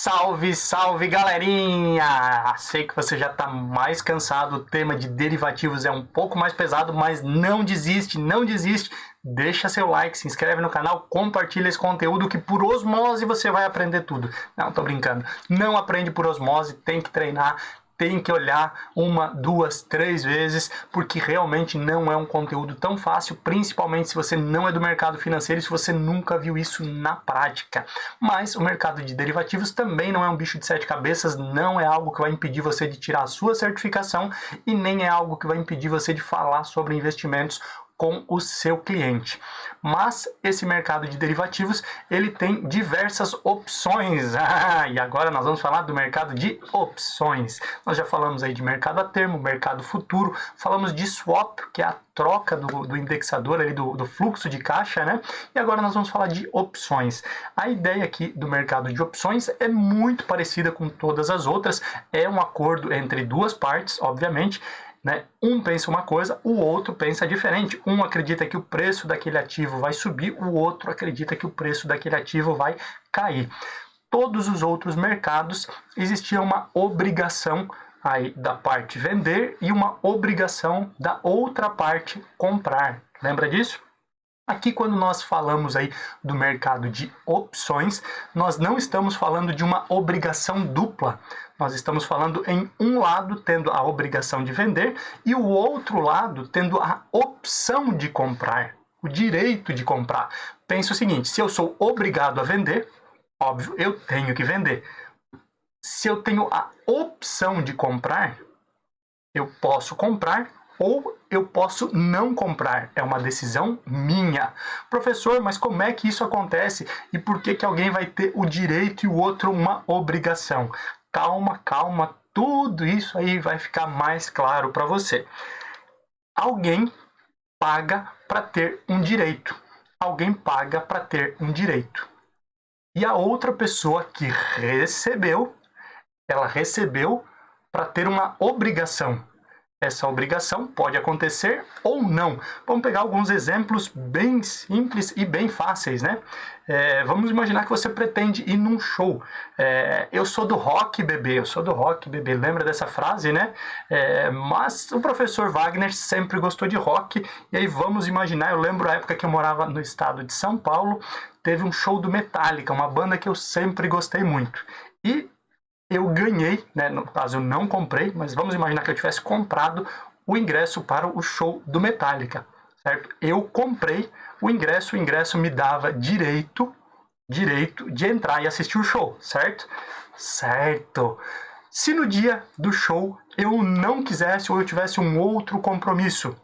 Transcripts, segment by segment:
Salve, salve, galerinha! Sei que você já está mais cansado, o tema de derivativos é um pouco mais pesado, mas não desiste, não desiste. Deixa seu like, se inscreve no canal, compartilha esse conteúdo que por osmose você vai aprender tudo. Não, tô brincando. Não aprende por osmose, tem que treinar. Tem que olhar uma, duas, três vezes, porque realmente não é um conteúdo tão fácil, principalmente se você não é do mercado financeiro e se você nunca viu isso na prática. Mas o mercado de derivativos também não é um bicho de sete cabeças, não é algo que vai impedir você de tirar a sua certificação e nem é algo que vai impedir você de falar sobre investimentos com o seu cliente. Mas esse mercado de derivativos, ele tem diversas opções. E agora nós vamos falar do mercado de opções. Nós já falamos aí de mercado a termo, mercado futuro, falamos de swap, que é a troca do indexador ali do fluxo de caixa, né? E agora nós vamos falar de opções. A ideia aqui do mercado de opções é muito parecida com todas as outras, é um acordo entre duas partes, obviamente, né? Um pensa uma coisa, o outro pensa diferente. Um acredita que o preço daquele ativo vai subir, o outro acredita que o preço daquele ativo vai cair. Todos os outros mercados existia uma obrigação aí da parte vender e uma obrigação da outra parte comprar. Lembra disso? Aqui, quando nós falamos aí do mercado de opções, nós não estamos falando de uma obrigação dupla. Nós estamos falando em um lado tendo a obrigação de vender e o outro lado tendo a opção de comprar, o direito de comprar. Pense o seguinte, se eu sou obrigado a vender, óbvio, eu tenho que vender. Se eu tenho a opção de comprar, eu posso comprar ou eu posso não comprar. É uma decisão minha. Professor, mas como é que isso acontece? E por que alguém vai ter o direito e o outro uma obrigação? Calma, calma, tudo isso aí vai ficar mais claro para você. Alguém paga para ter um direito. Alguém paga para ter um direito. E a outra pessoa que recebeu, ela recebeu para ter uma obrigação. Essa obrigação pode acontecer ou não. Vamos pegar alguns exemplos bem simples e bem fáceis, né? Vamos imaginar que você pretende ir num show. Eu sou do rock, bebê. Eu sou do rock, bebê. Lembra dessa frase, né? Mas o professor Wagner sempre gostou de rock. E aí vamos imaginar, eu lembro a época que eu morava no estado de São Paulo, teve um show do Metallica, uma banda que eu sempre gostei muito. E eu ganhei, né? No caso eu não comprei, mas vamos imaginar que eu tivesse comprado o ingresso para o show do Metallica, certo? Eu comprei o ingresso me dava direito de entrar e assistir o show, certo? Certo. Se no dia do show eu não quisesse ou eu tivesse um outro compromisso,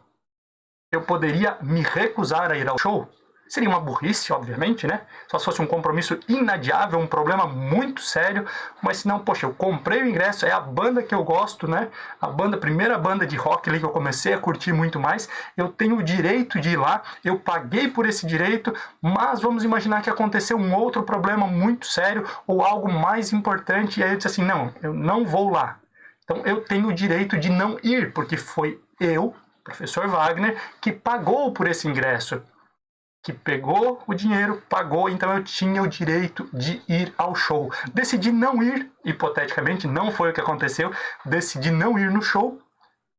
eu poderia me recusar a ir ao show? Seria uma burrice, obviamente, né? Só se fosse um compromisso inadiável, um problema muito sério. Mas se não, poxa, eu comprei o ingresso, é a banda que eu gosto, né? A primeira banda de rock ali que eu comecei a curtir muito mais. Eu tenho o direito de ir lá, eu paguei por esse direito, mas vamos imaginar que aconteceu um outro problema muito sério ou algo mais importante. E aí eu disse assim, não, eu não vou lá. Então eu tenho o direito de não ir, porque foi eu, professor Wagner, que pagou por esse ingresso. Que pegou o dinheiro, pagou, então eu tinha o direito de ir ao show. Decidi não ir, hipoteticamente, não foi o que aconteceu, decidi não ir no show,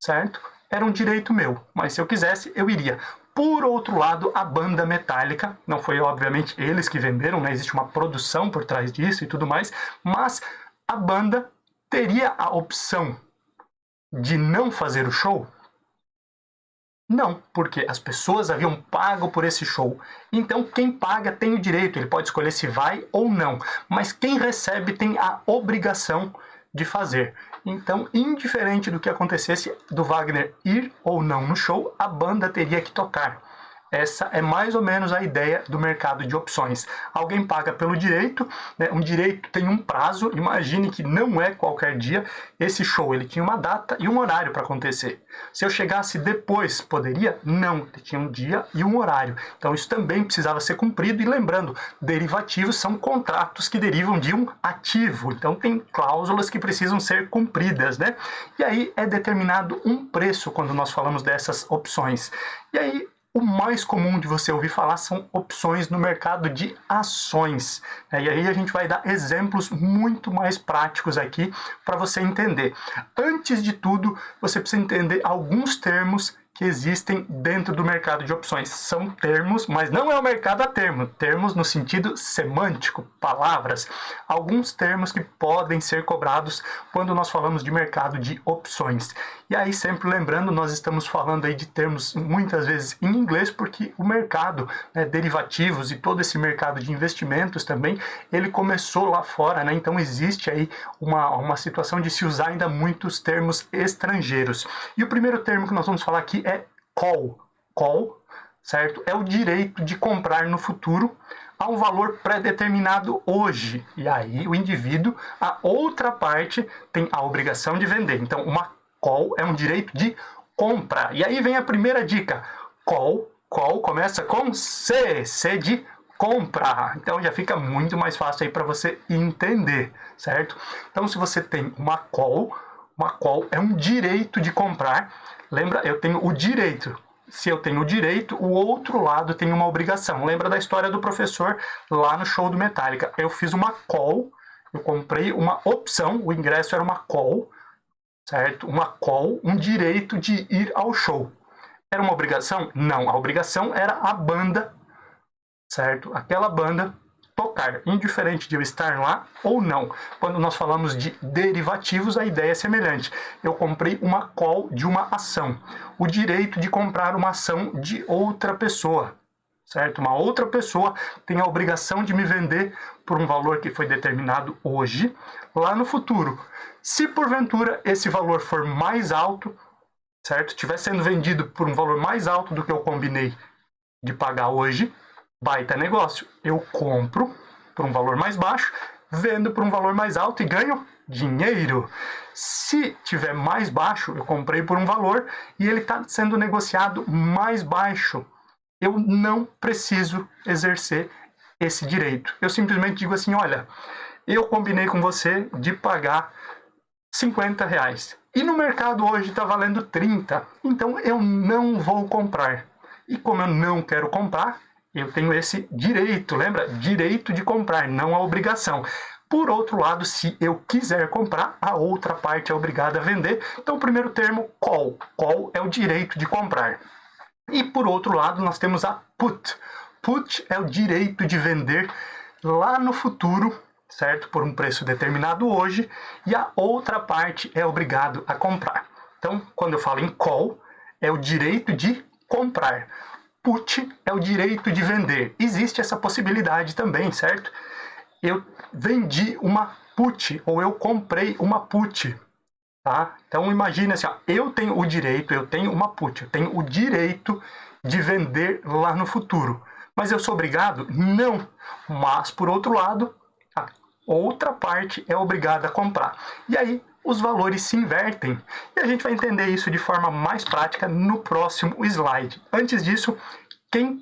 certo? Era um direito meu, mas se eu quisesse, eu iria. Por outro lado, a banda Metallica, não foi obviamente eles que venderam, né? Existe uma produção por trás disso e tudo mais, mas a banda teria a opção de não fazer o show? Não, porque as pessoas haviam pago por esse show. Então quem paga tem o direito, ele pode escolher se vai ou não. Mas quem recebe tem a obrigação de fazer. Então, indiferente do que acontecesse do Wagner ir ou não no show, a banda teria que tocar. Essa é mais ou menos a ideia do mercado de opções. Alguém paga pelo direito, né? Um direito tem um prazo, imagine que não é qualquer dia. Esse show ele tinha uma data e um horário para acontecer. Se eu chegasse depois, poderia? Não, ele tinha um dia e um horário. Então isso também precisava ser cumprido. E lembrando, derivativos são contratos que derivam de um ativo. Então tem cláusulas que precisam ser cumpridas, né? E aí é determinado um preço quando nós falamos dessas opções. E aí O mais comum de você ouvir falar são opções no mercado de ações. E aí a gente vai dar exemplos muito mais práticos aqui para você entender. Antes de tudo, você precisa entender alguns termos que existem dentro do mercado de opções. São termos, mas não é o mercado a termo. Termos no sentido semântico, palavras. Alguns termos que podem ser cobrados quando nós falamos de mercado de opções. E aí, sempre lembrando, nós estamos falando aí de termos muitas vezes em inglês, porque o mercado, né, derivativos e todo esse mercado de investimentos também, ele começou lá fora, né? Então existe aí uma situação de se usar ainda muitos termos estrangeiros. E o primeiro termo que nós vamos falar aqui é call. Call, certo? É o direito de comprar no futuro a um valor pré-determinado hoje. E aí o indivíduo, a outra parte, tem a obrigação de vender. Então uma call é um direito de compra. E aí vem a primeira dica. Call começa com C, C de compra. Então já fica muito mais fácil aí para você entender, certo? Então se você tem uma call é um direito de comprar. Lembra, eu tenho o direito. Se eu tenho o direito, o outro lado tem uma obrigação. Lembra da história do professor lá no show do Metallica? Eu fiz uma call, eu comprei uma opção, o ingresso era uma call, certo? Uma call, um direito de ir ao show. Era uma obrigação? Não, a obrigação era a banda, certo? Aquela banda tocar, indiferente de eu estar lá ou não. Quando nós falamos de derivativos, a ideia é semelhante. Eu comprei uma call de uma ação, o direito de comprar uma ação de outra pessoa, certo? Uma outra pessoa tem a obrigação de me vender por um valor que foi determinado hoje, lá no futuro. Se porventura esse valor for mais alto, certo? Estiver sendo vendido por um valor mais alto do que eu combinei de pagar hoje, baita negócio. Eu compro por um valor mais baixo, vendo por um valor mais alto e ganho dinheiro. Se tiver mais baixo, eu comprei por um valor e ele está sendo negociado mais baixo, eu não preciso exercer esse direito. Eu simplesmente digo assim, olha, eu combinei com você de pagar R$50 e no mercado hoje está valendo 30, então eu não vou comprar. E como eu não quero comprar, eu tenho esse direito, lembra? Direito de comprar, não a obrigação. Por outro lado, se eu quiser comprar, a outra parte é obrigada a vender. Então, o primeiro termo, call. Call é o direito de comprar. E por outro lado, nós temos a put. Put é o direito de vender lá no futuro, certo? Por um preço determinado hoje, e a outra parte é obrigado a comprar. Então, quando eu falo em call, é o direito de comprar. Put é o direito de vender. Existe essa possibilidade também, certo? Eu vendi uma put, ou eu comprei uma put, tá? Então imagine assim, ó, eu tenho o direito, eu tenho uma put, eu tenho o direito de vender lá no futuro. Mas eu sou obrigado? Não. Mas, por outro lado, a outra parte é obrigada a comprar. E aí, os valores se invertem. E a gente vai entender isso de forma mais prática no próximo slide. Antes disso, quem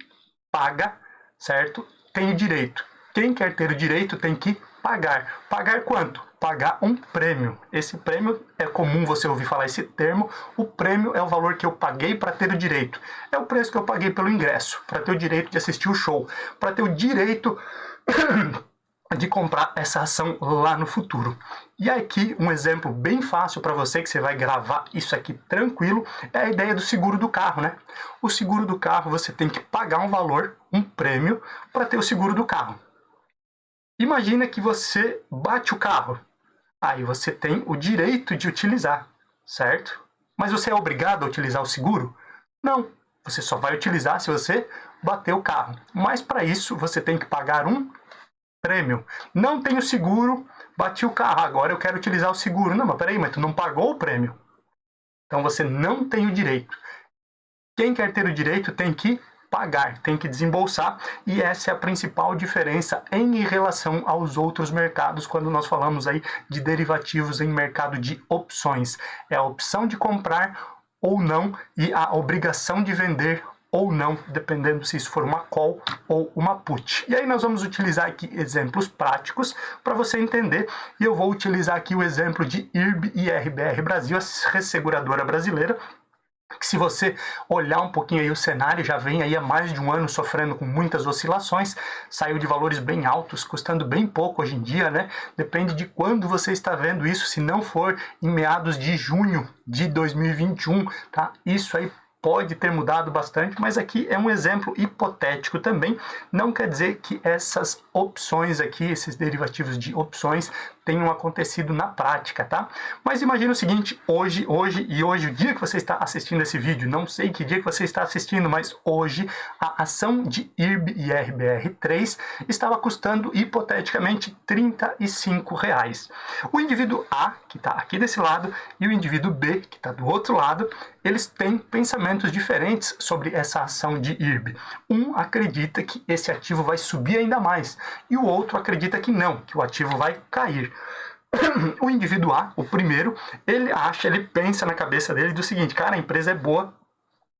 paga, certo, tem o direito. Quem quer ter o direito tem que pagar. Pagar quanto? Pagar um prêmio. Esse prêmio, é comum você ouvir falar esse termo, o prêmio é o valor que eu paguei para ter o direito. É o preço que eu paguei pelo ingresso, para ter o direito de assistir o show, para ter o direito de comprar essa ação lá no futuro. E aqui um exemplo bem fácil para você, que você vai gravar isso aqui tranquilo, é a ideia do seguro do carro, né? O seguro do carro, você tem que pagar um valor, um prêmio, para ter o seguro do carro. Imagina que você bate o carro, aí você tem o direito de utilizar, certo? Mas você é obrigado a utilizar o seguro? Não, você só vai utilizar se você bater o carro. Mas para isso você tem que pagar um prêmio. Não tenho seguro, bati o carro, agora eu quero utilizar o seguro. Não, mas peraí, mas tu não pagou o prêmio. Então você não tem o direito. Quem quer ter o direito tem que pagar, tem que desembolsar, e essa é a principal diferença em relação aos outros mercados quando nós falamos aí de derivativos em mercado de opções. É a opção de comprar ou não e a obrigação de vender ou não, dependendo se isso for uma call ou uma put. E aí nós vamos utilizar aqui exemplos práticos para você entender, e eu vou utilizar aqui o exemplo de IRB e RBR Brasil, a resseguradora brasileira, que se você olhar um pouquinho aí o cenário, já vem aí há mais de um ano sofrendo com muitas oscilações, saiu de valores bem altos, custando bem pouco hoje em dia, né? Depende de quando você está vendo isso, se não for em meados de junho de 2021, tá? Isso aí pode ter mudado bastante, mas aqui é um exemplo hipotético também, não quer dizer que essas opções aqui, esses derivativos de opções, tenham acontecido na prática, tá? Mas imagina o seguinte, hoje, o dia que você está assistindo esse vídeo, não sei que dia que você está assistindo, mas hoje a ação de IRB e RBR3 estava custando hipoteticamente R$35. O indivíduo A, que está aqui desse lado, e o indivíduo B, que está do outro lado, eles têm pensamentos diferentes sobre essa ação de IRB. Um acredita que esse ativo vai subir ainda mais, e o outro acredita que não, que o ativo vai cair. O indivíduo A, o primeiro, ele pensa na cabeça dele do seguinte, cara, a empresa é boa,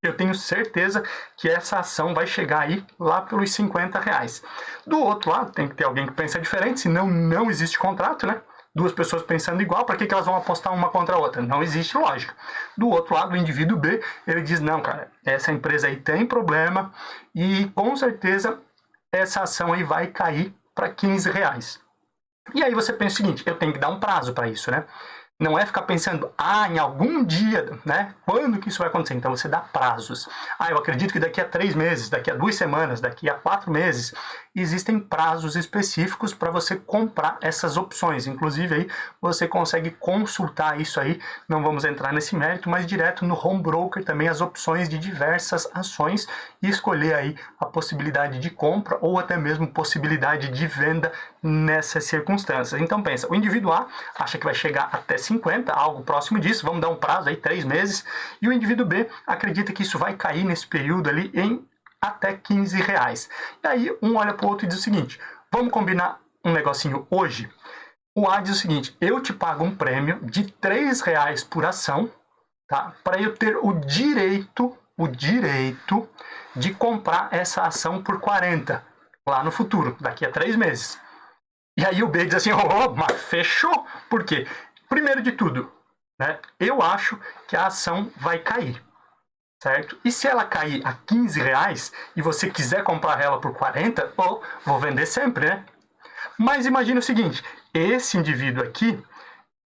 eu tenho certeza que essa ação vai chegar aí lá pelos R$50. Do outro lado, tem que ter alguém que pensa diferente, senão não existe contrato, né? Duas pessoas pensando igual, para que elas vão apostar uma contra a outra? Não existe lógica. Do outro lado, o indivíduo B, ele diz, não, cara, essa empresa aí tem problema e com certeza essa ação aí vai cair para R$15. E aí você pensa o seguinte, eu tenho que dar um prazo para isso, né? Não é ficar pensando, em algum dia, né? Quando que isso vai acontecer? Então você dá prazos. Eu acredito que daqui a 3 meses, daqui a 2 semanas, daqui a 4 meses, existem prazos específicos para você comprar essas opções. Inclusive aí você consegue consultar isso aí, não vamos entrar nesse mérito, mas direto no Home Broker também as opções de diversas ações e escolher aí a possibilidade de compra ou até mesmo possibilidade de venda nessas circunstâncias. Então pensa, o indivíduo A acha que vai chegar até 50, algo próximo disso, vamos dar um prazo aí, 3 meses, e o indivíduo B acredita que isso vai cair nesse período ali em até R$15. E aí um olha para o outro e diz o seguinte, vamos combinar um negocinho hoje? O A diz o seguinte, eu te pago um prêmio de R$3 por ação, tá? Para eu ter o direito de comprar essa ação por 40 lá no futuro, daqui a 3 meses. E aí o B diz assim, mas fechou, por quê? Primeiro de tudo, né, eu acho que a ação vai cair, certo? E se ela cair a R$15 e você quiser comprar ela por 40, vou vender sempre, né? Mas imagine o seguinte, esse indivíduo aqui,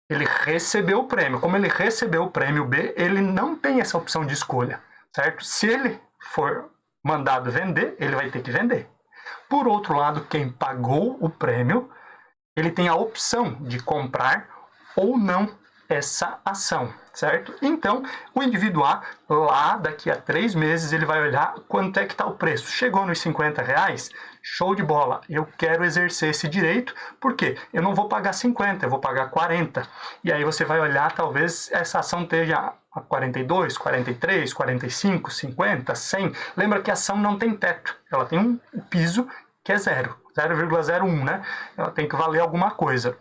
ele recebeu o prêmio. Como ele recebeu o prêmio B, ele não tem essa opção de escolha, certo? Se ele for mandado vender, ele vai ter que vender. Por outro lado, quem pagou o prêmio, ele tem a opção de comprar ou não essa ação, certo? Então, o indivíduo A, lá daqui a 3 meses, ele vai olhar quanto é que está o preço. Chegou nos R$50, show de bola, eu quero exercer esse direito, porque eu não vou pagar 50, eu vou pagar 40. E aí você vai olhar, talvez essa ação esteja a 42, 43, 45, 50, 100. Lembra que a ação não tem teto, ela tem um piso que é 0,01, né? Ela tem que valer alguma coisa.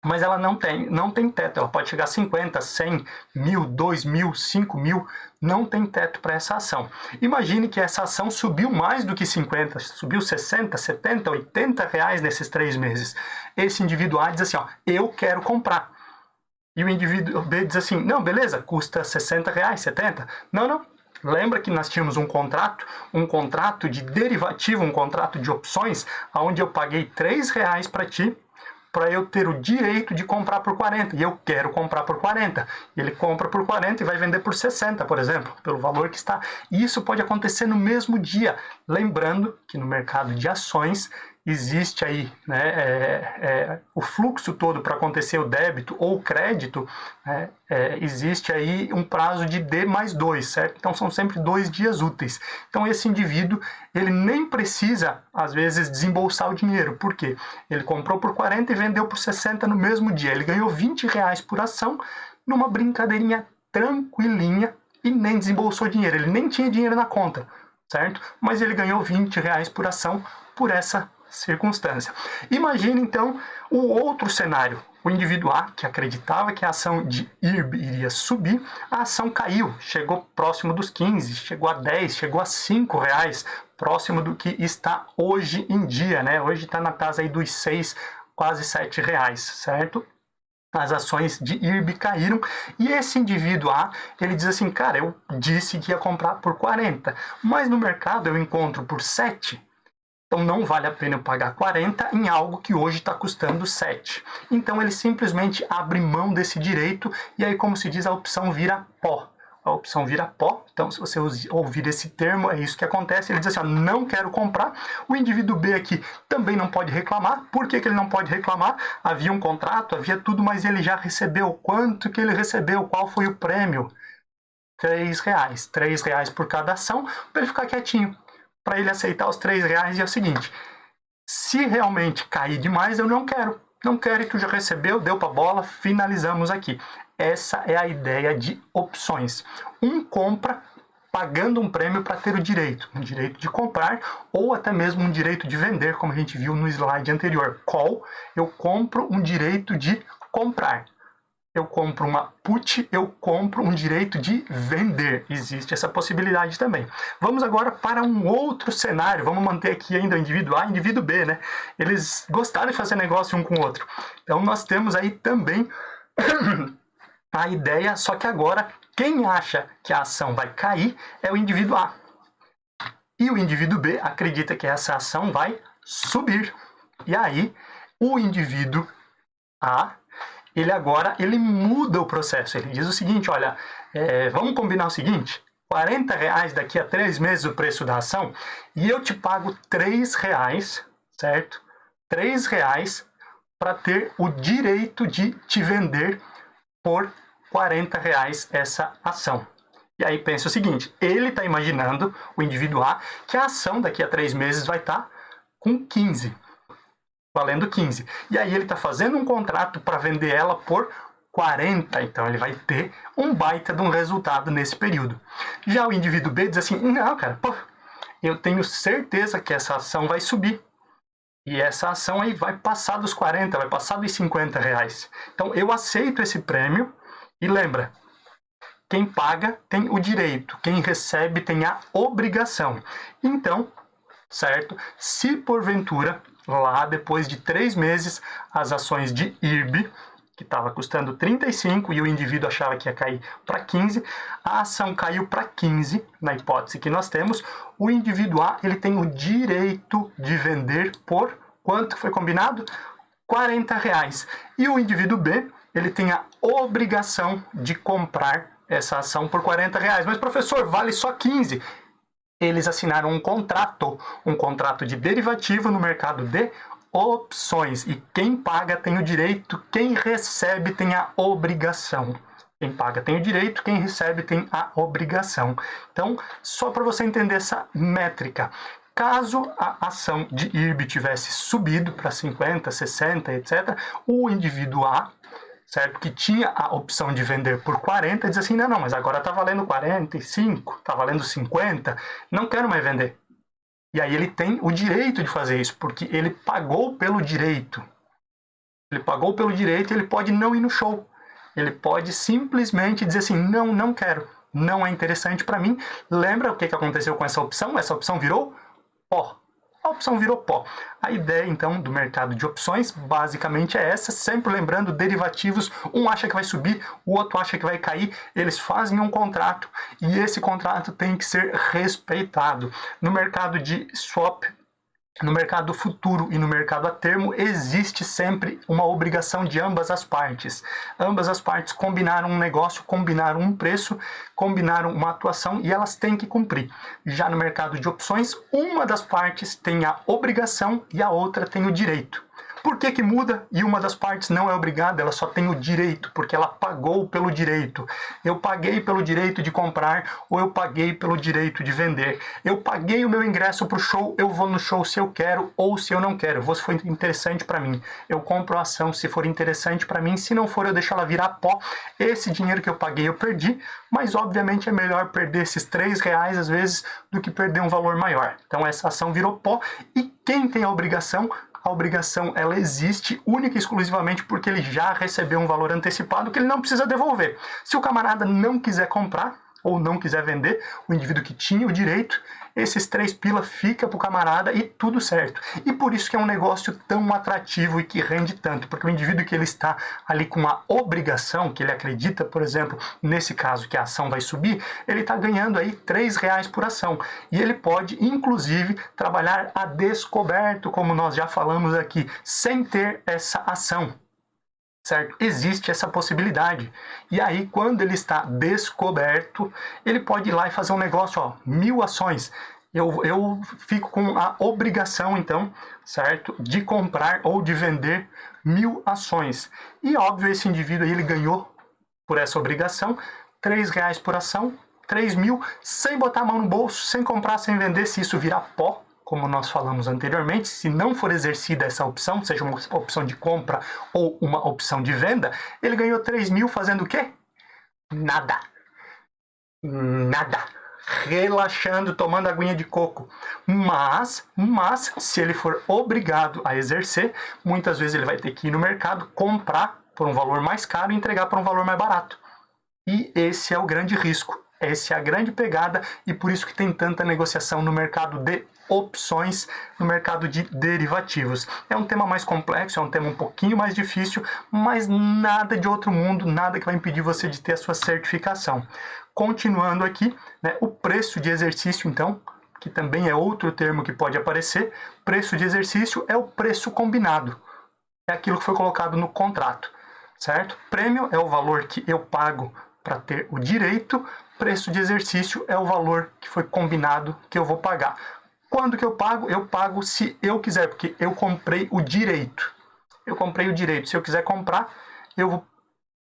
Mas ela não tem teto, ela pode chegar a 50, 100, 1.000, 2.000, 5.000, não tem teto para essa ação. Imagine que essa ação subiu mais do que 50, subiu 60, 70, R$80 nesses 3 meses. Esse indivíduo A diz assim, eu quero comprar. E o indivíduo B diz assim, não, beleza, custa R$60, 70. Não. Lembra que nós tínhamos um contrato de derivativo, um contrato de opções, onde eu paguei R$3 para ti, para eu ter o direito de comprar por 40, e eu quero comprar por 40. Ele compra por 40 e vai vender por 60, por exemplo, pelo valor que está. E isso pode acontecer no mesmo dia. Lembrando que no mercado de ações existe aí, né, o fluxo todo para acontecer o débito ou o crédito, existe aí um prazo de D+2, certo? Então são sempre 2 dias úteis. Então esse indivíduo, ele nem precisa, às vezes, desembolsar o dinheiro. Por quê? Ele comprou por 40 e vendeu por 60 no mesmo dia. Ele ganhou R$20 por ação, numa brincadeirinha tranquilinha, e nem desembolsou dinheiro. Ele nem tinha dinheiro na conta, certo? Mas ele ganhou R$20 por ação por essa circunstância. Imagine então o outro cenário. O indivíduo A, que acreditava que a ação de IRB iria subir, a ação caiu, chegou próximo dos 15, chegou a 10, chegou a R$5, próximo do que está hoje em dia, né? Hoje está na casa aí dos 6, quase R$7, certo? as ações de IRB caíram, e esse indivíduo A, ele diz assim, cara, eu disse que ia comprar por 40, mas no mercado eu encontro por 7, então não vale a pena eu pagar 40 em algo que hoje está custando 7. Então ele simplesmente abre mão desse direito, e aí, como se diz, a opção vira pó. A opção vira pó. Então, se você ouvir esse termo, é isso que acontece. Ele diz assim, ó, não quero comprar. O indivíduo B aqui também não pode reclamar. Por que ele não pode reclamar? Havia um contrato, havia tudo, mas ele já recebeu. Quanto que ele recebeu? Qual foi o prêmio? R$3. R$3 por cada ação, para ele ficar quietinho. Para ele aceitar os R$3, e é o seguinte, se realmente cair demais, eu não quero. Não quero, e tu já recebeu, deu para bola, finalizamos aqui. Essa é a ideia de opções. Um compra pagando um prêmio para ter o direito de comprar, ou até mesmo um direito de vender, como a gente viu no slide anterior. Call, eu compro um direito de comprar. Eu compro uma put, eu compro um direito de vender. Existe essa possibilidade também. Vamos agora para um outro cenário. Vamos manter aqui ainda o indivíduo A e o indivíduo B, né? Eles gostaram de fazer negócio um com o outro. Então nós temos aí também a ideia, só que agora quem acha que a ação vai cair é o indivíduo A. E o indivíduo B acredita que essa ação vai subir. E aí o indivíduo A, ele muda o processo. Ele diz o seguinte, olha, vamos combinar o seguinte, R$40 daqui a 3 meses o preço da ação, e eu te pago R$3, certo? R$3 para ter o direito de te vender por R$40 essa ação. E aí pensa o seguinte, ele está imaginando, o indivíduo A, que a ação daqui a 3 meses vai estar com 15. Valendo 15. E aí ele está fazendo um contrato para vender ela por 40. Então ele vai ter um baita de um resultado nesse período. Já o indivíduo B diz assim, não, cara, eu tenho certeza que essa ação vai subir. E essa ação aí vai passar dos 40, vai passar dos R$50. Então eu aceito esse prêmio. E lembra, quem paga tem o direito, quem recebe tem a obrigação. Então, certo? Se porventura, lá depois de 3 meses, as ações de IRB, que estava custando 35 e o indivíduo achava que ia cair para 15, a ação caiu para 15, na hipótese que nós temos, o indivíduo A, ele tem o direito de vender por quanto foi combinado? R$40. E o indivíduo B, ele tem a obrigação de comprar essa ação por R$40. Mas, professor, vale só 15. Eles assinaram um contrato de derivativo no mercado de opções. E quem paga tem o direito, quem recebe tem a obrigação. Quem paga tem o direito, quem recebe tem a obrigação. Então, só para você entender essa métrica. Caso a ação de IRB tivesse subido para 50, 60, etc., o indivíduo A, certo, que tinha a opção de vender por 40, diz assim, não, mas agora está valendo 45, está valendo 50, não quero mais vender. E aí ele tem o direito de fazer isso, porque ele pagou pelo direito. Ele pagou pelo direito e ele pode não ir no show. Ele pode simplesmente dizer assim, não quero, não é interessante para mim. Lembra o que aconteceu com essa opção? Essa opção virou pó. A opção virou pó. A ideia, então, do mercado de opções, basicamente é essa, sempre lembrando, derivativos, um acha que vai subir, o outro acha que vai cair, eles fazem um contrato, e esse contrato tem que ser respeitado. No mercado de swap, no mercado futuro e no mercado a termo, existe sempre uma obrigação de ambas as partes. Ambas as partes combinaram um negócio, combinaram um preço, combinaram uma atuação e elas têm que cumprir. Já no mercado de opções, uma das partes tem a obrigação e a outra tem o direito. Por que muda e uma das partes não é obrigada, ela só tem o direito, porque ela pagou pelo direito. Eu paguei pelo direito de comprar ou eu paguei pelo direito de vender. Eu paguei o meu ingresso para o show, eu vou no show se eu quero ou se eu não quero. Se for interessante para mim, eu compro a ação se for interessante para mim, se não for eu deixo ela virar pó. Esse dinheiro que eu paguei eu perdi, mas obviamente é melhor perder esses R$3 às vezes do que perder um valor maior. Então essa ação virou pó e quem tem a obrigação ela existe única e exclusivamente porque ele já recebeu um valor antecipado que ele não precisa devolver. Se o camarada não quiser comprar, ou não quiser vender, o indivíduo que tinha o direito, esses 3 pila fica pro camarada e tudo certo. E por isso que é um negócio tão atrativo e que rende tanto, porque o indivíduo que ele está ali com uma obrigação, que ele acredita, por exemplo, nesse caso que a ação vai subir, ele está ganhando aí R$3 por ação. E ele pode, inclusive, trabalhar a descoberto, como nós já falamos aqui, sem ter essa ação. Certo? Existe essa possibilidade. E aí, quando ele está descoberto, ele pode ir lá e fazer um negócio, ó, 1000 ações. Eu fico com a obrigação, então, certo? De comprar ou de vender 1000 ações. E, óbvio, esse indivíduo aí, ele ganhou, por essa obrigação, R$3 por ação, 3.000, sem botar a mão no bolso, sem comprar, sem vender, se isso virar pó, como nós falamos anteriormente, se não for exercida essa opção, seja uma opção de compra ou uma opção de venda, ele ganhou 3.000 fazendo o quê? Nada. Nada. Relaxando, tomando aguinha de coco. Mas, se ele for obrigado a exercer, muitas vezes ele vai ter que ir no mercado, comprar por um valor mais caro e entregar por um valor mais barato. E esse é o grande risco. Essa é a grande pegada e por isso que tem tanta negociação no mercado de opções, no mercado de derivativos. É um tema mais complexo, é um tema um pouquinho mais difícil, mas nada de outro mundo, nada que vai impedir você de ter a sua certificação. Continuando aqui, né, o preço de exercício, então, que também é outro termo que pode aparecer, preço de exercício é o preço combinado, é aquilo que foi colocado no contrato, certo? Prêmio é o valor que eu pago para ter o direito, preço de exercício é o valor que foi combinado que eu vou pagar. Quando que eu pago? Eu pago se eu quiser, porque eu comprei o direito. Eu comprei o direito. Se eu quiser comprar, eu vou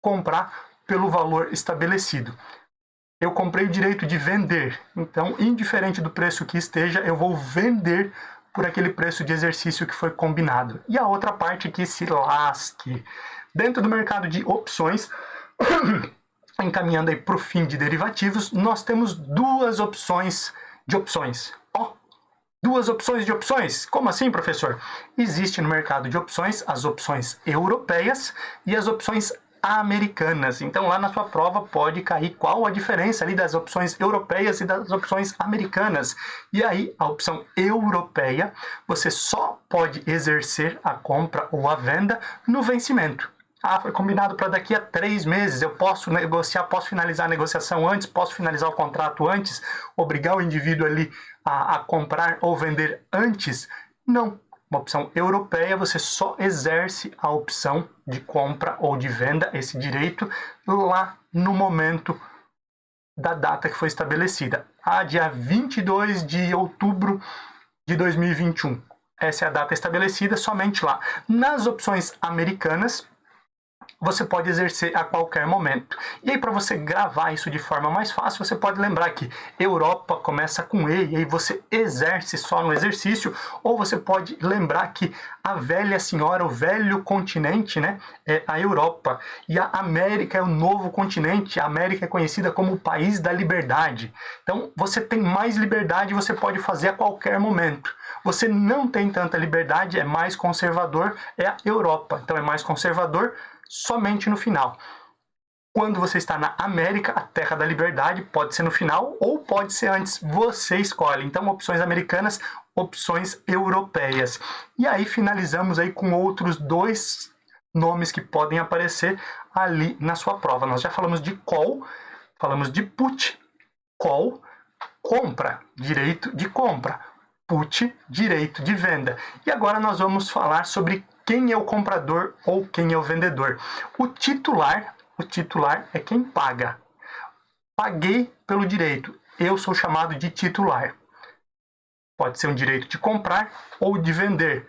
comprar pelo valor estabelecido. Eu comprei o direito de vender. Então, indiferente do preço que esteja, eu vou vender por aquele preço de exercício que foi combinado. E a outra parte que se lasque. Dentro do mercado de opções, encaminhando aí para o fim de derivativos, nós temos duas opções de opções. Ó, duas opções de opções? Como assim, professor? Existe no mercado de opções as opções europeias e as opções americanas. Então lá na sua prova pode cair qual a diferença ali das opções europeias e das opções americanas. E aí a opção europeia você só pode exercer a compra ou a venda no vencimento. Ah, foi combinado para daqui a 3 meses, eu posso negociar, posso finalizar a negociação antes, posso finalizar o contrato antes, obrigar o indivíduo ali a comprar ou vender antes? Não. Uma opção europeia, você só exerce a opção de compra ou de venda, esse direito, lá no momento da data que foi estabelecida. Dia 22 de outubro de 2021. Essa é a data estabelecida somente lá. Nas opções americanas, você pode exercer a qualquer momento. E aí, para você gravar isso de forma mais fácil, você pode lembrar que Europa começa com E, e aí você exerce só no exercício, ou você pode lembrar que a velha senhora, o velho continente, né, é a Europa, e a América é o novo continente. A América é conhecida como o país da liberdade. Então, você tem mais liberdade, você pode fazer a qualquer momento. Você não tem tanta liberdade, é mais conservador, é a Europa. Então, é mais conservador somente no final. Quando você está na América, a terra da liberdade, pode ser no final ou pode ser antes, você escolhe. Então, opções americanas, opções europeias. E aí finalizamos aí com outros 2 nomes que podem aparecer ali na sua prova. Nós já falamos de call, falamos de put. Call, compra, direito de compra. Put, direito de venda. E agora nós vamos falar sobre quem é o comprador ou quem é o vendedor. O titular é quem paga. Paguei pelo direito. Eu sou chamado de titular. Pode ser um direito de comprar ou de vender.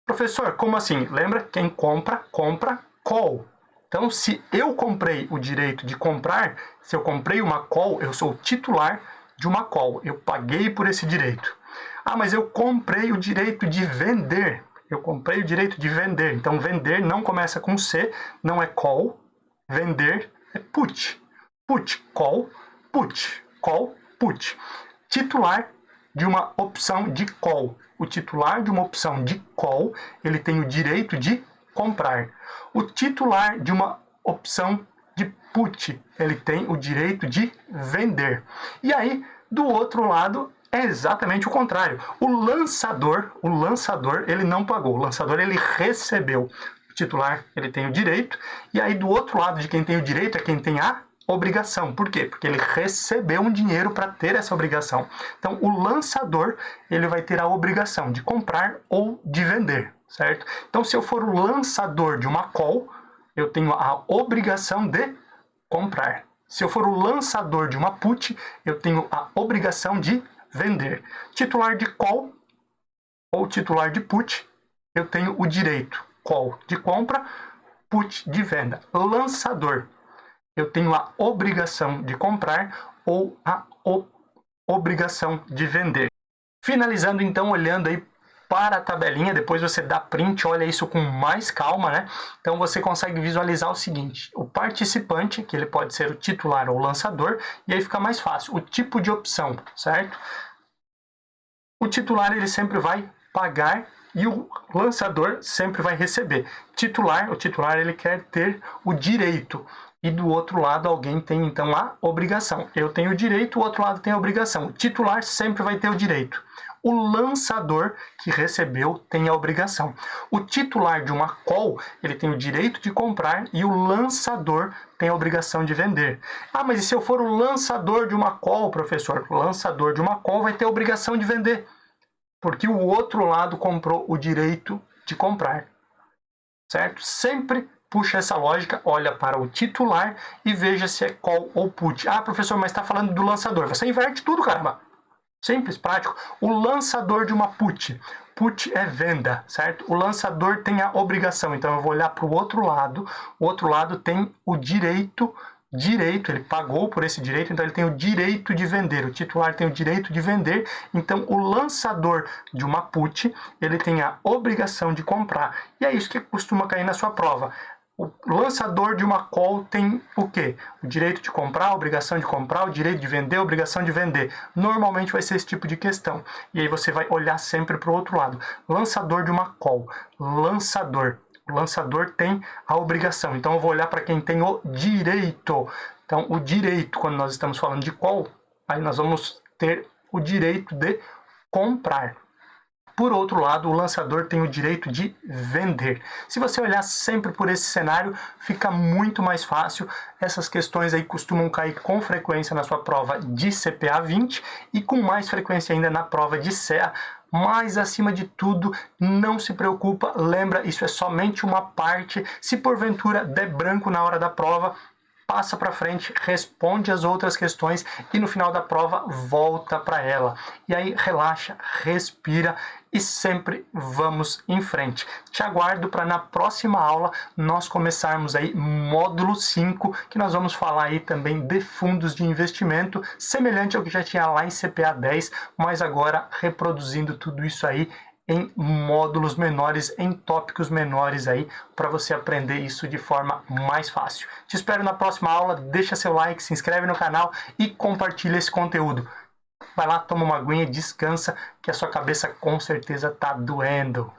Professor, como assim? Lembra? Quem compra, compra call. Então, se eu comprei o direito de comprar, se eu comprei uma call, eu sou o titular de uma call. Eu paguei por esse direito. Mas eu comprei o direito de vender. Eu comprei o direito de vender. Então, vender não começa com C, não é call. Vender é put. Put, call, put. Call, put. Titular de uma opção de call. O titular de uma opção de call, ele tem o direito de comprar. O titular de uma opção de put, ele tem o direito de vender. E aí, do outro lado, é exatamente o contrário. O lançador, ele não pagou, o lançador ele recebeu. O titular, ele tem o direito, e aí do outro lado de quem tem o direito é quem tem a obrigação. Por quê? Porque ele recebeu um dinheiro para ter essa obrigação. Então, o lançador, ele vai ter a obrigação de comprar ou de vender, certo? Então, se eu for o lançador de uma call, eu tenho a obrigação de comprar. Se eu for o lançador de uma put, eu tenho a obrigação de vender. Titular de call ou titular de put, eu tenho o direito. Call de compra, put de venda. Lançador, eu tenho a obrigação de comprar ou a obrigação de vender. Finalizando então, olhando aí para a tabelinha, depois você dá print, olha isso com mais calma, né? Então você consegue visualizar o seguinte: o participante, que ele pode ser o titular ou o lançador, e aí fica mais fácil, o tipo de opção, certo? O titular ele sempre vai pagar e o lançador sempre vai receber. O titular ele quer ter o direito. E do outro lado alguém tem então a obrigação. Eu tenho o direito, o outro lado tem a obrigação. O titular sempre vai ter o direito. O lançador que recebeu tem a obrigação. O titular de uma call, ele tem o direito de comprar e o lançador tem a obrigação de vender. Ah, mas e se eu for o lançador de uma call, professor? O lançador de uma call vai ter a obrigação de vender, porque o outro lado comprou o direito de comprar, certo? Sempre puxa essa lógica, olha para o titular e veja se é call ou put. Ah, professor, mas está falando do lançador. Você inverte tudo, caramba. Simples, prático. O lançador de uma put. Put é venda, certo? O lançador tem a obrigação. Então eu vou olhar para o outro lado. O outro lado tem o direito, ele pagou por esse direito, então ele tem o direito de vender. O titular tem o direito de vender. Então o lançador de uma put, ele tem a obrigação de comprar. E é isso que costuma cair na sua prova. O lançador de uma call tem o quê? O direito de comprar, a obrigação de comprar, o direito de vender, a obrigação de vender. Normalmente vai ser esse tipo de questão. E aí você vai olhar sempre para o outro lado. Lançador de uma call. Lançador. O lançador tem a obrigação. Então eu vou olhar para quem tem o direito. Então o direito, quando nós estamos falando de call, aí nós vamos ter o direito de comprar. Por outro lado, o lançador tem o direito de vender. Se você olhar sempre por esse cenário, fica muito mais fácil. Essas questões aí costumam cair com frequência na sua prova de CPA 20 e com mais frequência ainda na prova de CEA. Mas, acima de tudo, não se preocupa. Lembra, isso é somente uma parte. Se porventura der branco na hora da prova, passa para frente, responde as outras questões e no final da prova volta para ela. E aí relaxa, respira e sempre vamos em frente. Te aguardo para na próxima aula nós começarmos aí módulo 5, que nós vamos falar aí também de fundos de investimento, semelhante ao que já tinha lá em CPA 10, mas agora reproduzindo tudo isso aí em módulos menores, em tópicos menores aí, para você aprender isso de forma mais fácil. Te espero na próxima aula, deixa seu like, se inscreve no canal e compartilha esse conteúdo. Vai lá, toma uma aguinha, descansa, que a sua cabeça com certeza tá doendo.